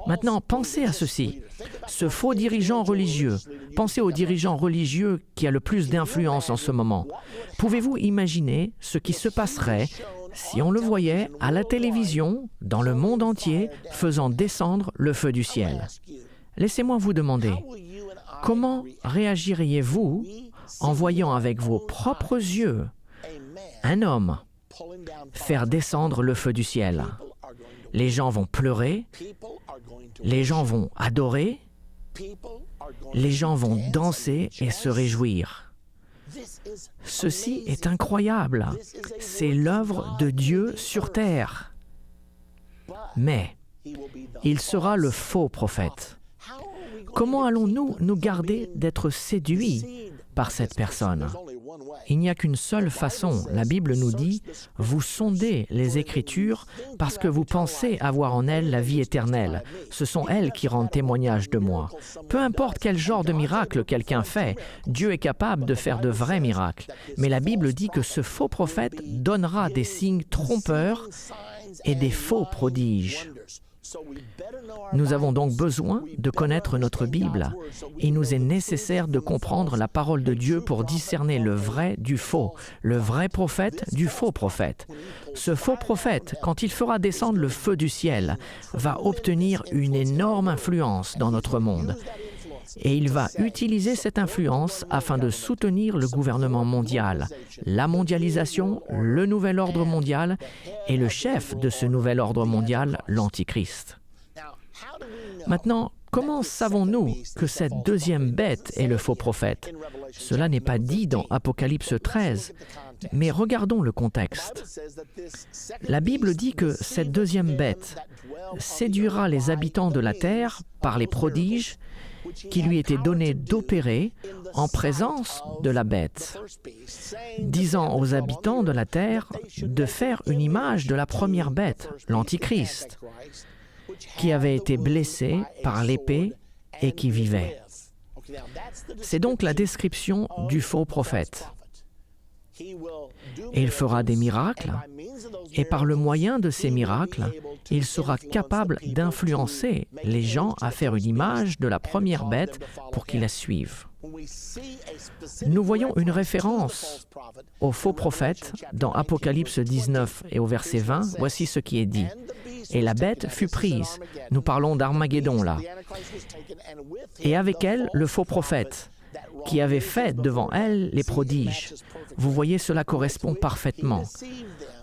Maintenant, pensez à ceci. Ce faux dirigeant religieux, pensez au dirigeant religieux qui a le plus d'influence en ce moment. Pouvez-vous imaginer ce qui se passerait si on le voyait à la télévision, dans le monde entier, faisant descendre le feu du ciel? Laissez-moi vous demander, comment réagiriez-vous en voyant avec vos propres yeux un homme faire descendre le feu du ciel? Les gens vont pleurer, les gens vont adorer, les gens vont danser et se réjouir. Ceci est incroyable. C'est l'œuvre de Dieu sur terre. Mais il sera le faux prophète. Comment allons-nous nous garder d'être séduits par cette personne? Il n'y a qu'une seule façon. La Bible nous dit « Vous sondez les Écritures parce que vous pensez avoir en elles la vie éternelle. Ce sont elles qui rendent témoignage de moi. » Peu importe quel genre de miracle quelqu'un fait, Dieu est capable de faire de vrais miracles. Mais la Bible dit que ce faux prophète donnera des signes trompeurs et des faux prodiges. Nous avons donc besoin de connaître notre Bible. Il nous est nécessaire de comprendre la parole de Dieu pour discerner le vrai du faux, le vrai prophète du faux prophète. Ce faux prophète, quand il fera descendre le feu du ciel, va obtenir une énorme influence dans notre monde. Et il va utiliser cette influence afin de soutenir le gouvernement mondial, la mondialisation, le nouvel ordre mondial et le chef de ce nouvel ordre mondial, l'Antichrist. Maintenant, comment savons-nous que cette deuxième bête est le faux prophète? Cela n'est pas dit dans Apocalypse 13, mais regardons le contexte. La Bible dit que cette deuxième bête séduira les habitants de la terre par les prodiges qui lui étaient donnés d'opérer en présence de la bête, disant aux habitants de la terre de faire une image de la première bête, l'Antichrist, qui avait été blessé par l'épée et qui vivait. C'est donc la description du faux prophète. Et il fera des miracles, et par le moyen de ces miracles, il sera capable d'influencer les gens à faire une image de la première bête pour qu'ils la suivent. Nous voyons une référence au faux prophète dans Apocalypse 19 et au verset 20. Voici ce qui est dit. Et la bête fut prise. Nous parlons d'Armageddon là. Et avec elle, le faux prophète, qui avait fait devant elle les prodiges. Vous voyez, cela correspond parfaitement.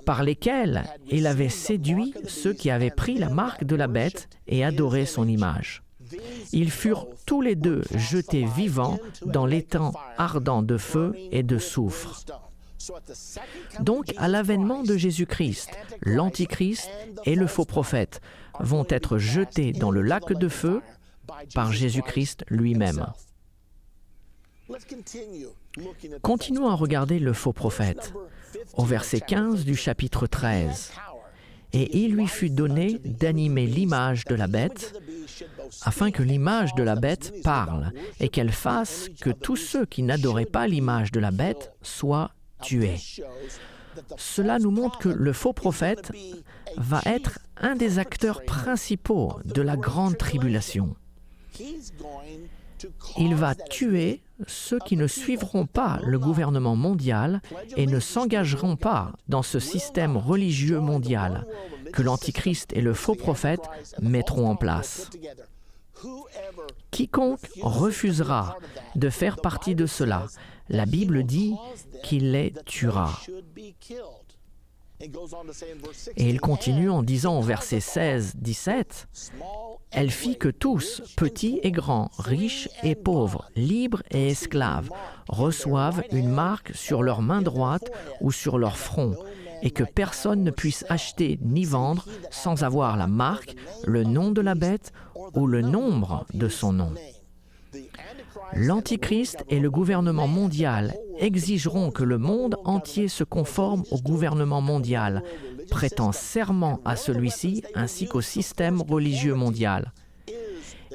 Par lesquels il avait séduit ceux qui avaient pris la marque de la bête et adoré son image. Ils furent tous les deux jetés vivants dans l'étang ardent de feu et de soufre. Donc, à l'avènement de Jésus-Christ, l'Antichrist et le faux prophète vont être jetés dans le lac de feu par Jésus-Christ lui-même. Continuons à regarder le faux prophète. Au verset 15 du chapitre 13. « Et il lui fut donné d'animer l'image de la bête, afin que l'image de la bête parle, et qu'elle fasse que tous ceux qui n'adoraient pas l'image de la bête soient tués. » Cela nous montre que le faux prophète va être un des acteurs principaux de la grande tribulation. Il va tuer ceux qui ne suivront pas le gouvernement mondial et ne s'engageront pas dans ce système religieux mondial que l'Antichrist et le faux prophète mettront en place. Quiconque refusera de faire partie de cela, la Bible dit qu'il les tuera. Et il continue en disant au verset 16-17, « Elle fit que tous, petits et grands, riches et pauvres, libres et esclaves, reçoivent une marque sur leur main droite ou sur leur front, et que personne ne puisse acheter ni vendre sans avoir la marque, le nom de la bête ou le nombre de son nom. » L'Antichrist et le gouvernement mondial exigeront que le monde entier se conforme au gouvernement mondial, prêtant serment à celui-ci ainsi qu'au système religieux mondial.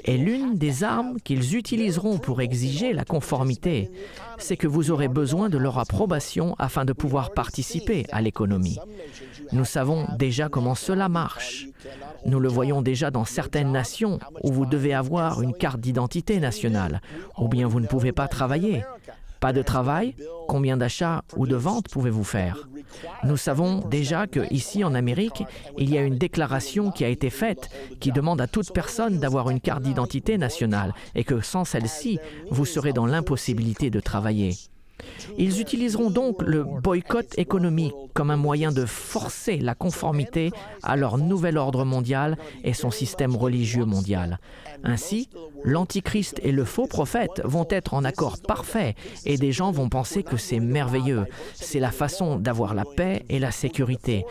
Et l'une des armes qu'ils utiliseront pour exiger la conformité, c'est que vous aurez besoin de leur approbation afin de pouvoir participer à l'économie. Nous savons déjà comment cela marche. Nous le voyons déjà dans certaines nations où vous devez avoir une carte d'identité nationale, ou bien vous ne pouvez pas travailler. Pas de travail? Combien d'achats ou de ventes pouvez-vous faire? Nous savons déjà qu'ici en Amérique, il y a une déclaration qui a été faite qui demande à toute personne d'avoir une carte d'identité nationale et que sans celle-ci, vous serez dans l'impossibilité de travailler. Ils utiliseront donc le boycott économique comme un moyen de forcer la conformité à leur nouvel ordre mondial et son système religieux mondial. Ainsi, l'Antichrist et le faux prophète vont être en accord parfait et des gens vont penser que c'est merveilleux. C'est la façon d'avoir la paix et la sécurité.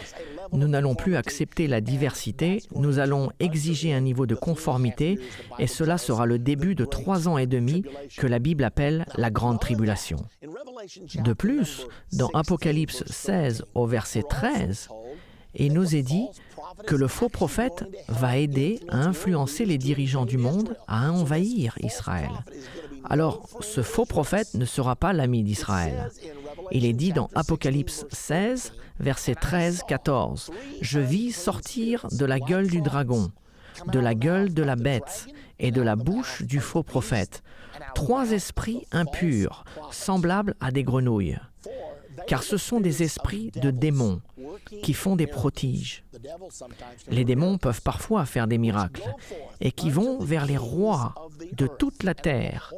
Nous n'allons plus accepter la diversité, nous allons exiger un niveau de conformité et cela sera le début de 3 ans et demi que la Bible appelle la Grande Tribulation. De plus, dans Apocalypse 16 au verset 13, il nous est dit que le faux prophète va aider à influencer les dirigeants du monde à envahir Israël. Alors, ce faux prophète ne sera pas l'ami d'Israël. Il est dit dans Apocalypse 16, versets 13-14, « Je vis sortir de la gueule du dragon de la gueule de la bête et de la bouche du faux prophète 3 esprits impurs, semblables à des grenouilles. Car ce sont des esprits de démons qui font des prodiges. Les démons peuvent parfois faire des miracles et qui vont vers les rois de toute la terre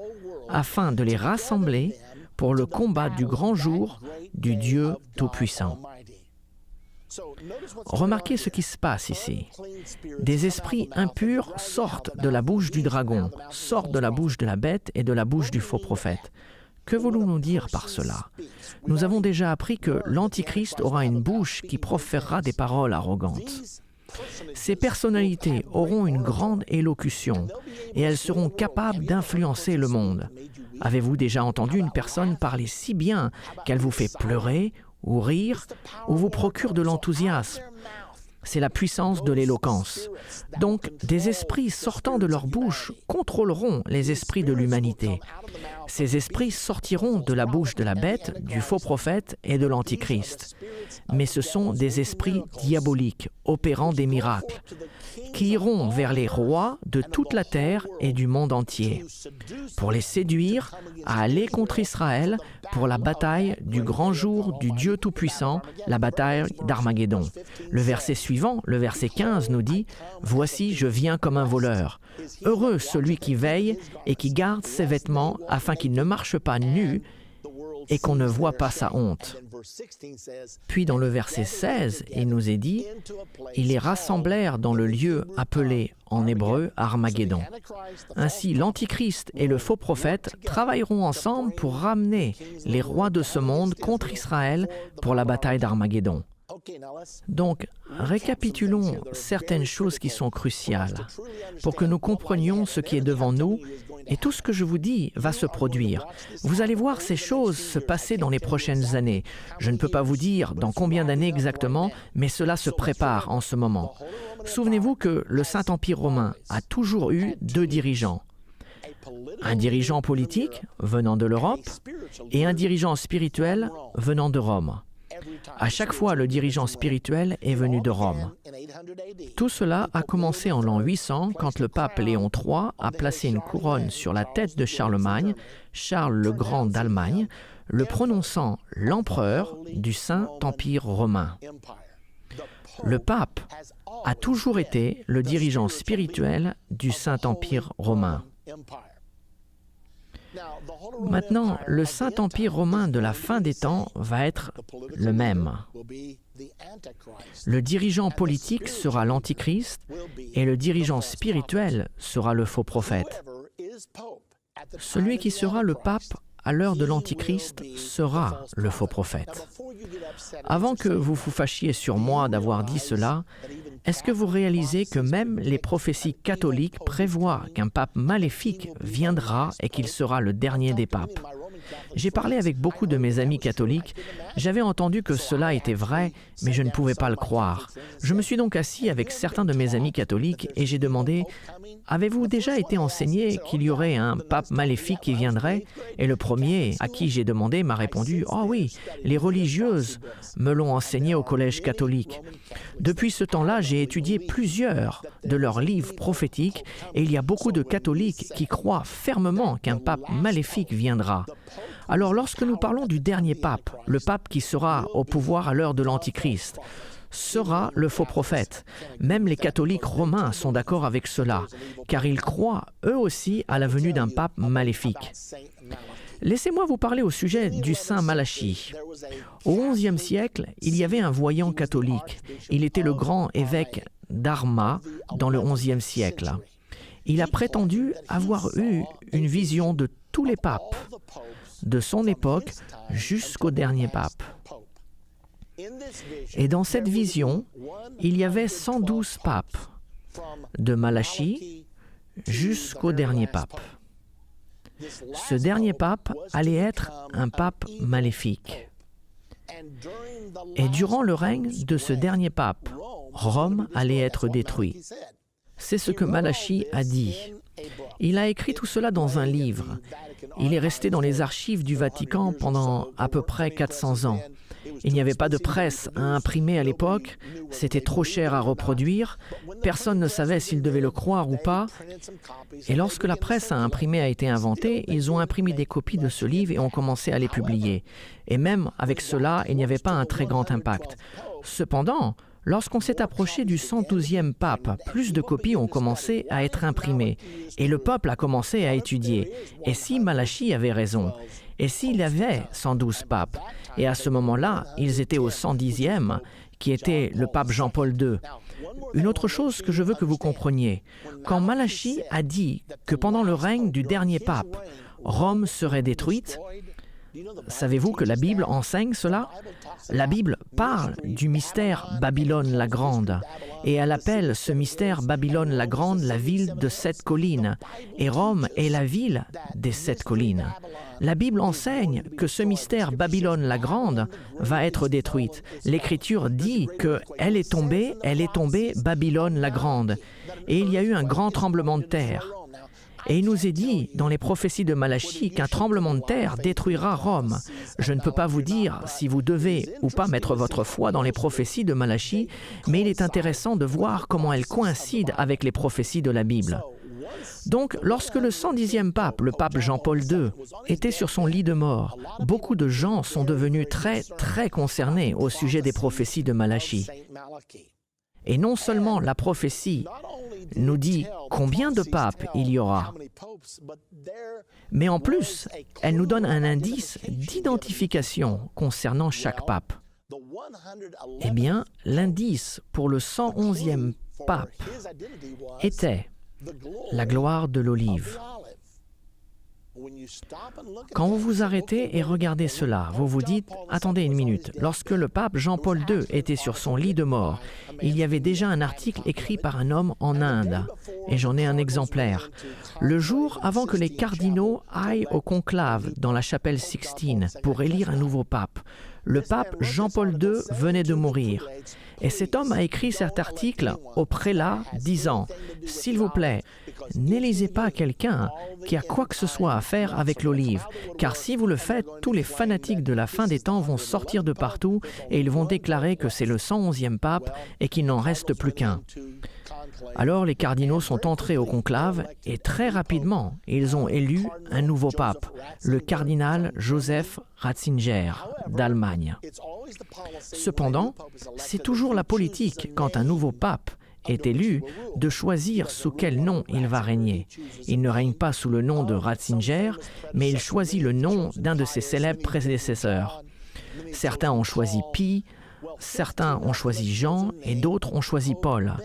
afin de les rassembler pour le combat du grand jour du Dieu Tout-Puissant. Remarquez ce qui se passe ici. Des esprits impurs sortent de la bouche du dragon, sortent de la bouche de la bête et de la bouche du faux prophète. Que voulons-nous dire par cela? Nous avons déjà appris que l'Antichrist aura une bouche qui proférera des paroles arrogantes. Ces personnalités auront une grande élocution et elles seront capables d'influencer le monde. Avez-vous déjà entendu une personne parler si bien qu'elle vous fait pleurer ou rire ou vous procure de l'enthousiasme? C'est la puissance de l'éloquence. Donc, des esprits sortant de leur bouche contrôleront les esprits de l'humanité. Ces esprits sortiront de la bouche de la bête, du faux prophète et de l'Antichrist. Mais ce sont des esprits diaboliques, opérant des miracles, qui iront vers les rois de toute la terre et du monde entier, pour les séduire à aller contre Israël pour la bataille du grand jour du Dieu Tout-Puissant, la bataille d'Armageddon. Le verset suivant, le verset 15, nous dit « Voici, je viens comme un voleur. Heureux celui qui veille et qui garde ses vêtements afin qu'il ne marche pas nu et qu'on ne voit pas sa honte. » Puis dans le verset 16, il nous est dit « Ils les rassemblèrent dans le lieu appelé en hébreu Armageddon. » Ainsi, l'Antichrist et le faux prophète travailleront ensemble pour ramener les rois de ce monde contre Israël pour la bataille d'Armageddon. Donc, récapitulons certaines choses qui sont cruciales pour que nous comprenions ce qui est devant nous et tout ce que je vous dis va se produire. Vous allez voir ces choses se passer dans les prochaines années. Je ne peux pas vous dire dans combien d'années exactement, mais cela se prépare en ce moment. Souvenez-vous que le Saint-Empire romain a toujours eu 2 dirigeants. Un dirigeant politique venant de l'Europe et un dirigeant spirituel venant de Rome. À chaque fois, le dirigeant spirituel est venu de Rome. Tout cela a commencé en l'an 800 quand le pape Léon III a placé une couronne sur la tête de Charlemagne, Charles le Grand d'Allemagne, le prononçant l'empereur du Saint-Empire romain. Le pape a toujours été le dirigeant spirituel du Saint-Empire romain. Maintenant, le Saint-Empire romain de la fin des temps va être le même. Le dirigeant politique sera l'Antichrist et le dirigeant spirituel sera le faux prophète. Celui qui sera le pape à l'heure de l'Antichrist sera le faux prophète. Avant que vous vous fâchiez sur moi d'avoir dit cela, est-ce que vous réalisez que même les prophéties catholiques prévoient qu'un pape maléfique viendra et qu'il sera le dernier des papes? J'ai parlé avec beaucoup de mes amis catholiques. J'avais entendu que cela était vrai, mais je ne pouvais pas le croire. Je me suis donc assis avec certains de mes amis catholiques et j'ai demandé « Avez-vous déjà été enseigné qu'il y aurait un pape maléfique qui viendrait ?» Et le premier à qui j'ai demandé m'a répondu « Oh oui, les religieuses me l'ont enseigné au collège catholique. » Depuis ce temps-là, j'ai étudié plusieurs de leurs livres prophétiques et il y a beaucoup de catholiques qui croient fermement qu'un pape maléfique viendra. Alors, lorsque nous parlons du dernier pape, le pape qui sera au pouvoir à l'heure de l'Antichrist, sera le faux prophète. Même les catholiques romains sont d'accord avec cela, car ils croient eux aussi à la venue d'un pape maléfique. Laissez-moi vous parler au sujet du saint Malachie. Au XIe siècle, il y avait un voyant catholique. Il était le grand évêque d'Arma dans le XIe siècle. Il a prétendu avoir eu une vision de tous les papes, de son époque jusqu'au dernier pape. Et dans cette vision, il y avait 112 papes, de Malachie jusqu'au dernier pape. Ce dernier pape allait être un pape maléfique. Et durant le règne de ce dernier pape, Rome allait être détruit. C'est ce que Malachie a dit. Il a écrit tout cela dans un livre. Il est resté dans les archives du Vatican pendant à peu près 400 ans. Il n'y avait pas de presse à imprimer à l'époque, c'était trop cher à reproduire, personne ne savait s'il devait le croire ou pas. Et lorsque la presse à imprimer a été inventée, ils ont imprimé des copies de ce livre et ont commencé à les publier. Et même avec cela, il n'y avait pas un très grand impact. Cependant, lorsqu'on s'est approché du 112e pape, plus de copies ont commencé à être imprimées et le peuple a commencé à étudier. Et si Malachie avait raison? Et s'il y avait 112 papes? Et à ce moment-là, ils étaient au 110e, qui était le pape Jean-Paul II. Une autre chose que je veux que vous compreniez, quand Malachie a dit que pendant le règne du dernier pape, Rome serait détruite, savez-vous que la Bible enseigne cela? La Bible parle du mystère Babylone la Grande et elle appelle ce mystère Babylone la Grande la ville de 7 collines et Rome est la ville des 7 collines. La Bible enseigne que ce mystère Babylone la Grande va être détruite. L'Écriture dit qu'elle est tombée, Babylone la Grande. Et il y a eu un grand tremblement de terre. Et il nous est dit dans les prophéties de Malachie qu'un tremblement de terre détruira Rome. Je ne peux pas vous dire si vous devez ou pas mettre votre foi dans les prophéties de Malachie, mais il est intéressant de voir comment elles coïncident avec les prophéties de la Bible. Donc, lorsque le 110e pape, le pape Jean-Paul II, était sur son lit de mort, beaucoup de gens sont devenus très concernés au sujet des prophéties de Malachie. Et non seulement la prophétie nous dit combien de papes il y aura, mais en plus, elle nous donne un indice d'identification concernant chaque pape. Eh bien, l'indice pour le 111e pape était la gloire de l'olive. Quand vous vous arrêtez et regardez cela, vous vous dites, attendez une minute, lorsque le pape Jean-Paul II était sur son lit de mort, il y avait déjà un article écrit par un homme en Inde, et j'en ai un exemplaire. Le jour avant que les cardinaux aillent au conclave dans la chapelle Sixtine pour élire un nouveau pape, le pape Jean-Paul II venait de mourir. Et cet homme a écrit cet article au prélat disant « S'il vous plaît, n'élisez pas quelqu'un qui a quoi que ce soit à faire avec l'olive, car si vous le faites, tous les fanatiques de la fin des temps vont sortir de partout et ils vont déclarer que c'est le 111e pape et qu'il n'en reste plus qu'un. » Alors les cardinaux sont entrés au conclave et très rapidement, ils ont élu un nouveau pape, le cardinal Joseph Ratzinger d'Allemagne. Cependant, c'est toujours la politique quand un nouveau pape est élu de choisir sous quel nom il va régner. Il ne règne pas sous le nom de Ratzinger, mais il choisit le nom d'un de ses célèbres prédécesseurs. Certains ont choisi Pie, certains ont choisi Jean et d'autres ont choisi Paul.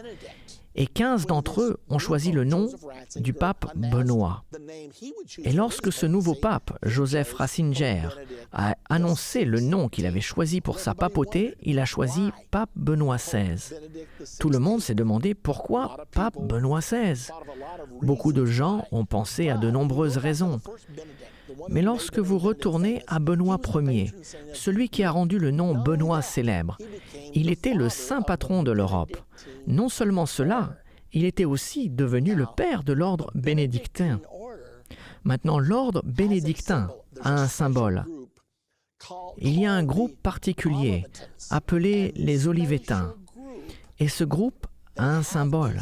Et 15 d'entre eux ont choisi le nom du pape Benoît. Et lorsque ce nouveau pape, Joseph Ratzinger, a annoncé le nom qu'il avait choisi pour sa papauté, il a choisi pape Benoît XVI. Tout le monde s'est demandé pourquoi pape Benoît XVI. Beaucoup de gens ont pensé à de nombreuses raisons. Mais lorsque vous retournez à Benoît Ier, celui qui a rendu le nom Benoît célèbre, il était le saint patron de l'Europe. Non seulement cela, il était aussi devenu le père de l'ordre bénédictin. Maintenant, l'ordre bénédictin a un symbole. Il y a un groupe particulier appelé les Olivétains. Et ce groupe a un symbole.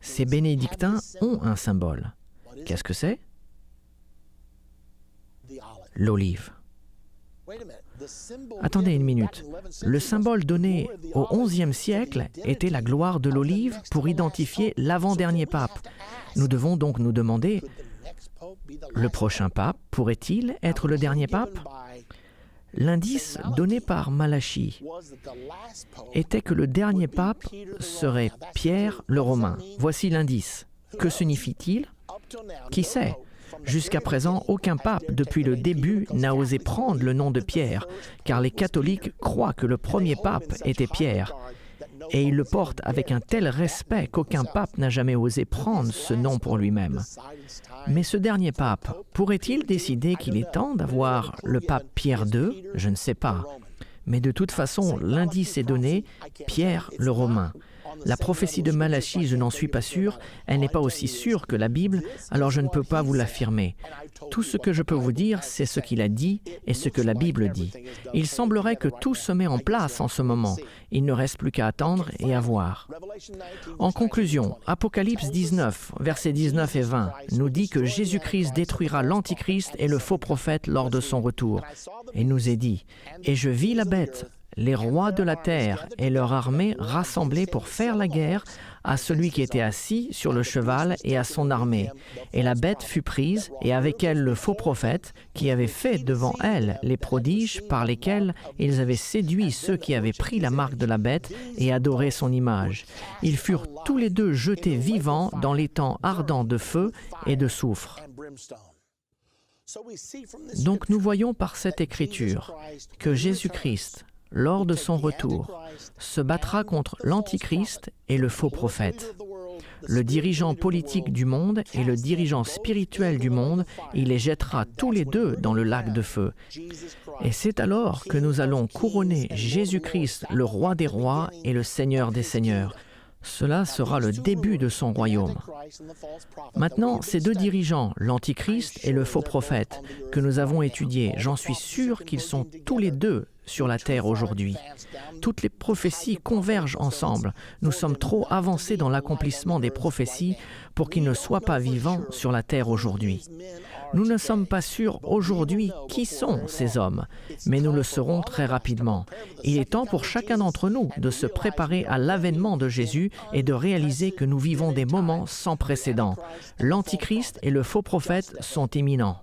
Ces bénédictins ont un symbole. Qu'est-ce que c'est? L'olive. Attendez une minute. Le symbole donné au XIe siècle était la gloire de l'olive pour identifier l'avant-dernier pape. Nous devons donc nous demander, le prochain pape pourrait-il être le dernier pape? L'indice donné par Malachie était que le dernier pape serait Pierre le Romain. Voici l'indice. Que signifie-t-il? Qui sait? Jusqu'à présent, aucun pape, depuis le début, n'a osé prendre le nom de Pierre, car les catholiques croient que le premier pape était Pierre. Et ils le portent avec un tel respect qu'aucun pape n'a jamais osé prendre ce nom pour lui-même. Mais ce dernier pape, pourrait-il décider qu'il est temps d'avoir le pape Pierre II? Je ne sais pas. Mais de toute façon, l'indice est donné, Pierre le Romain. La prophétie de Malachie, je n'en suis pas sûr, elle n'est pas aussi sûre que la Bible, alors je ne peux pas vous l'affirmer. Tout ce que je peux vous dire, c'est ce qu'il a dit et ce que la Bible dit. Il semblerait que tout se met en place en ce moment. Il ne reste plus qu'à attendre et à voir. En conclusion, Apocalypse 19, versets 19 et 20, nous dit que Jésus-Christ détruira l'Antichrist et le faux prophète lors de son retour. Il nous est dit, « Et je vis la bête, les rois de la terre et leur armée rassemblés pour faire la guerre à celui qui était assis sur le cheval et à son armée. Et la bête fut prise, et avec elle le faux prophète, qui avait fait devant elle les prodiges par lesquels ils avaient séduit ceux qui avaient pris la marque de la bête et adoré son image. Ils furent tous les deux jetés vivants dans l'étang ardent de feu et de soufre. » Donc nous voyons par cette écriture que Jésus-Christ, lors de son retour, se battra contre l'Antichrist et le faux prophète. Le dirigeant politique du monde et le dirigeant spirituel du monde, il les jettera tous les deux dans le lac de feu. Et c'est alors que nous allons couronner Jésus-Christ, le roi des rois et le Seigneur des seigneurs. Cela sera le début de son royaume. Maintenant, ces deux dirigeants, l'Antichrist et le faux prophète, que nous avons étudiés, j'en suis sûr qu'ils sont tous les deux sur la terre aujourd'hui. Toutes les prophéties convergent ensemble. Nous sommes trop avancés dans l'accomplissement des prophéties pour qu'ils ne soient pas vivants sur la terre aujourd'hui. Nous ne sommes pas sûrs aujourd'hui qui sont ces hommes, mais nous le serons très rapidement. Il est temps pour chacun d'entre nous de se préparer à l'avènement de Jésus et de réaliser que nous vivons des moments sans précédent. L'Antichrist et le faux prophète sont imminents.